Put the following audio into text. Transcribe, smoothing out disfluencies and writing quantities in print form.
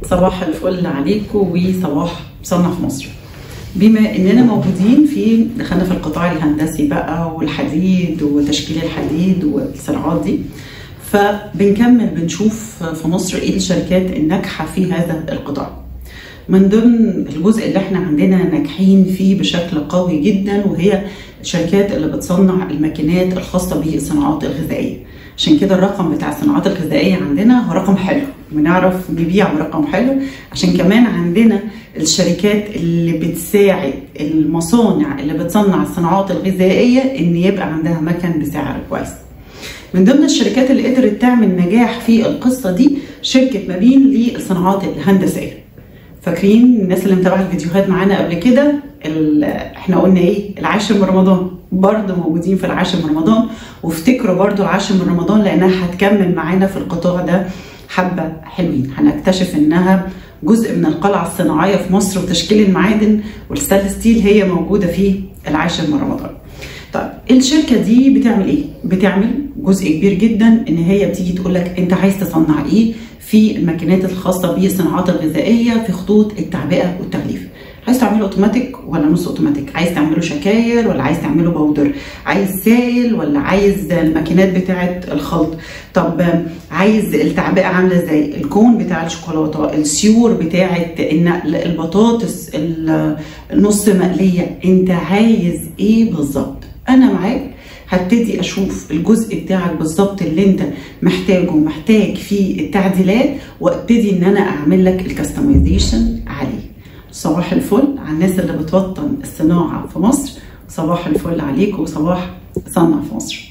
صباح الفل عليكم وصباح صنع في مصر. بما اننا موجودين دخلنا في القطاع الهندسي بقى والحديد وتشكيل الحديد والصناعات دي، فبنكمل بنشوف في مصر ايه الشركات الناجحه في هذا القطاع. من ضمن الجزء اللي احنا عندنا ناجحين فيه بشكل قوي جدا وهي الشركات اللي بتصنع الماكينات الخاصه بالصناعات الغذائيه. عشان كده الرقم بتاع الصناعات الغذائيه عندنا هو رقم حلو، بنعرف نبيع برقم حلو، عشان كمان عندنا الشركات اللي بتساعد المصانع اللي بتصنع الصناعات الغذائيه ان يبقى عندها مكن بسعر كويس. من ضمن الشركات اللي قدرت تعمل نجاح في القصه دي شركه مابين للصناعات الهندسيه. فاكرين الناس اللي متابعه الفيديوهات معانا قبل كده احنا قلنا ايه؟ العاشر من رمضان، برضه موجودين في العاشر من رمضان، وافتكروا برضه العاشر من رمضان لانها هتكمل معانا في القطاع ده حبه حلوين. هنكتشف انها جزء من القلعه الصناعيه في مصر وتشكيل المعادن والستانلس ستيل هي موجوده في العاشر من رمضان. طيب الشركه دي بتعمل ايه؟ بتعمل جزء كبير جدا ان هي بتيجي تقول لك انت عايز تصنع ايه في الماكينات الخاصه بالصناعات الغذائيه في خطوط التعبئه والتغليف. عايز تعمله اوتوماتيك ولا نص اوتوماتيك؟ عايز تعمله شكاير ولا عايز تعمله باودر؟ عايز سائل ولا عايز الماكينات بتاعه الخلط؟ طب عايز التعبئه عامله ازاي؟ الكون بتاع الشوكولاته، السيور بتاعه النقل، البطاطس النص مقليه، انت عايز ايه بالظبط؟ انا معاك، هبتدي اشوف الجزء بتاعك بالظبط اللي انت محتاج فيه التعديلات، وابتدي ان انا اعمل لك الكستمايزيشن عليه. صباح الفل على الناس اللي بتوطن الصناعه في مصر، صباح الفل عليكم وصباح صنع في مصر.